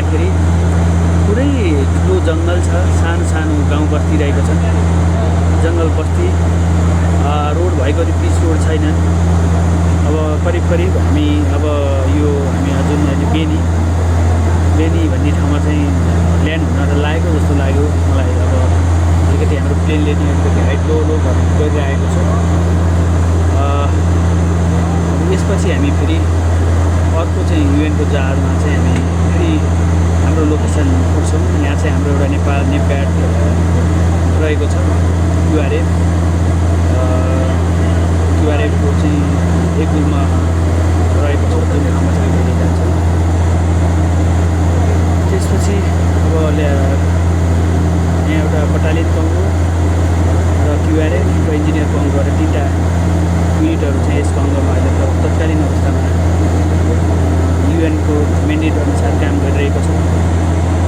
हेर्दाखेरि पुरै ठुलो जङ्गल छ, सानो सानो गाउँ बस्ती रहेको छ, जङ्गल बस्ती। रोड भएको पिच रोड छैन। अब करिब करिब हामी अब यो हामी जुन अहिले बेनी भन्ने ठाउँमा चाहिँ ल्यान्ड हुन त लागेको जस्तो लाग्यो मलाई। अब अलिकति हाम्रो प्लेनले नि अलिकति हाइट लो गरिरहेको छ। यसपछि हामी फेरि अर्को चाहिँ युएनको जहाजमा चाहिँ हामी फेरि हाम्रो लोकेसन पुग्छौँ। यहाँ चाहिँ हाम्रो एउटा नेपाल नेपगार्ड रहेको छ, क्युआरएफको चाहिँ एक गुलमा रहेको छ, जुन ठाउँमा चाहिँ अहिले जान्छ। त्यसपछि अब यहाँ एउटा बटालियन कङ्गो र क्युआरएफ र इन्जिनियर कङ्गो गरेर 3टा युनिटहरू चाहिँ यस कङ्गोमा अहिले तत्कालीन अवस्थामा युएनको मेन्डेट अनुसार काम गरिरहेको छ।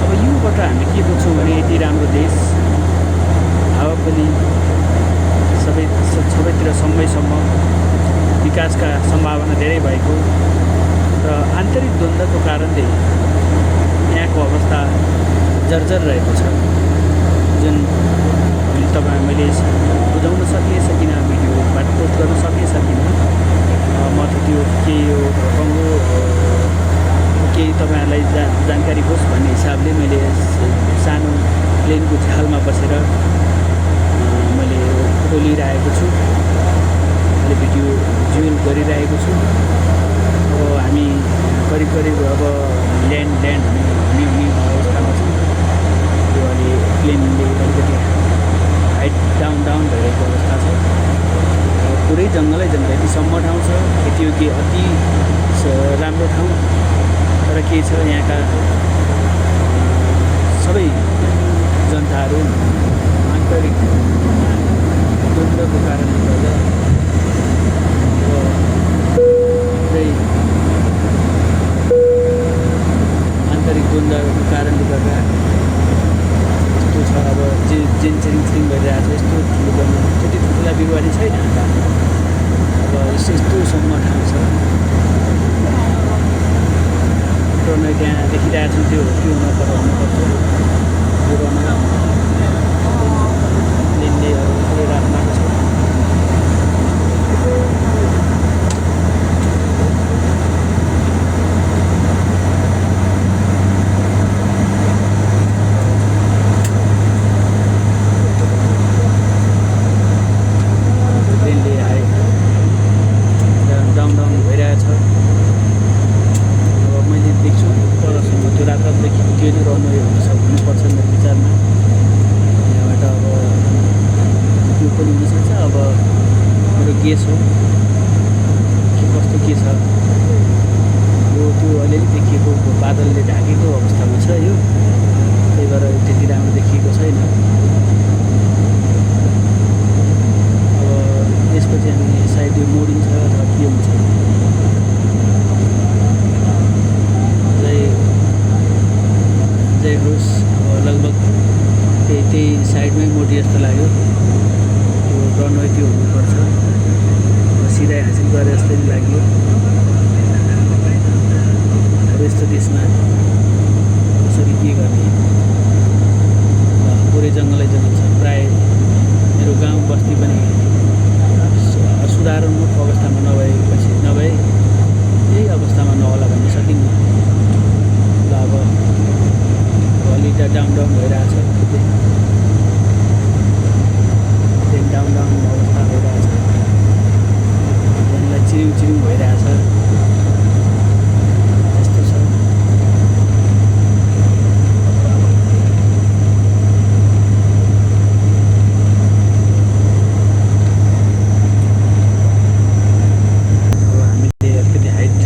अब युबाट हामी के बुझ्छौँ भने यति राम्रो देश, हावापानी सबैतिर सँगैसम्म विकासका सम्भावना धेरै भएको र आन्तरिक द्वन्द्वको कारणले यहाँको अवस्था जर्जर रहेको छ, जुन मैले बुझाउन सकिनँ, भिडियोबाट पोस्ट गर्न सकिनँ। म त त्यो के यो कङ्गो केही तपाईँहरूलाई जानकारी होस् भन्ने हिसाबले मैले सानो प्लेनको झ्यालमा बसेर मैले फोटो लिइरहेको छु, अहिले भिडियो भिजुअल गरिरहेको छु। अब हामी करिब अब ल्यान्ड हुने अवस्थामा छौँ। त्यो अहिले प्लेनले अलिकति हाइट डाउन भइरहेको अवस्था छ। पुरै जङ्गलै जङ्गल, यति सम्म ठाउँ छ, यति अति राम्रो ठाउँ। तर के छ, यहाँका सबै जनताहरू आन्तरिक द्वन्द्वको कारणले गर्दा पुरै आन्तरिक द्वन्द्वको कारणले गर्दा यस्तो छ। अब जिङ भइरहेको छ, यस्तो ठुलो त्यति ठुल्ठुला बिरुवानी छैन। अब यस्तो सम्म ठाउँ छ। रनवे त्यहाँ देखिरहेको छु, त्यो हुनुपर्छ त्यो रनवे प्लेनले अब राख्नको छ। गेस हो कि कस्तो के छ यो, त्यो अलिअलि देखिएको बादलले ढाकेको अवस्थामा छ यो, त्यही भएर त्यति राम्रो देखिएको छैन। अब यसपछि हामी सायद यो मोडिन्छ अथवा के हुन्छ, जय होस्। अब लगभग त्यही साइडमै मोडी जस्तो लाग्यो। त्यो रनवे त्यो हुनुपर्छ, सिधाइ हासिल गरे जस्तै लाग्यो। अब यस्तो देशमा कसरी के गर्ने, पुरै जङ्गलै जङ्गल छ। प्राय मेरो गाउँ बस्ती पनि सुधारोन्मुख अवस्थामा नभए यही अवस्थामा नहोला भन्न सकिन्न। ल अब अलिकति डाउन भइरहेछ, डाउन अवस्था भइरहेछ, यसलाई चिरिङ भइरहेछ, यस्तो छ। अब हामीले अलिकति height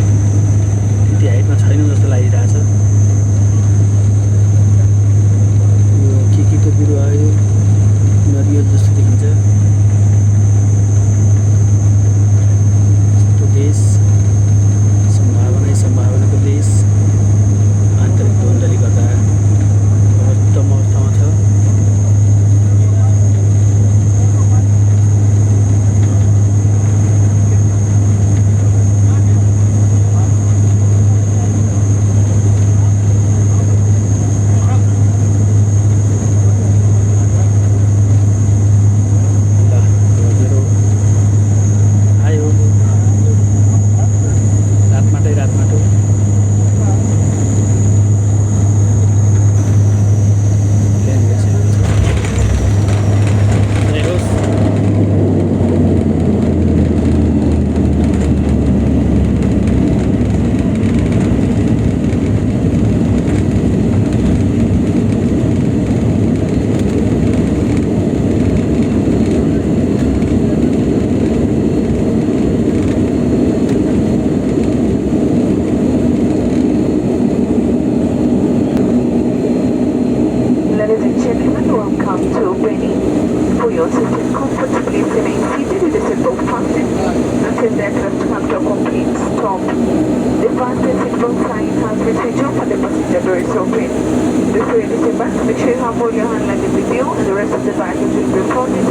but make sure you have all your hand luggage with you and the rest of the baggage will be reported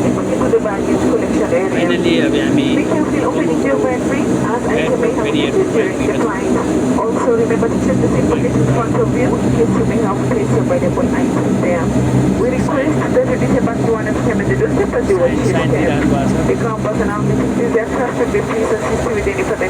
and put into the baggage collection area. Finally अब हामी Be careful opening your bag as items may have issues during the flight. Also remember to check the seat pockets in front of you in case you may have placed your valuable items there. We request that you disembark the one of them in the doorstep as you watch sign it. दिइरहनु भएको छ The campus and our meeting is there. Trust will be pleased assist you with any further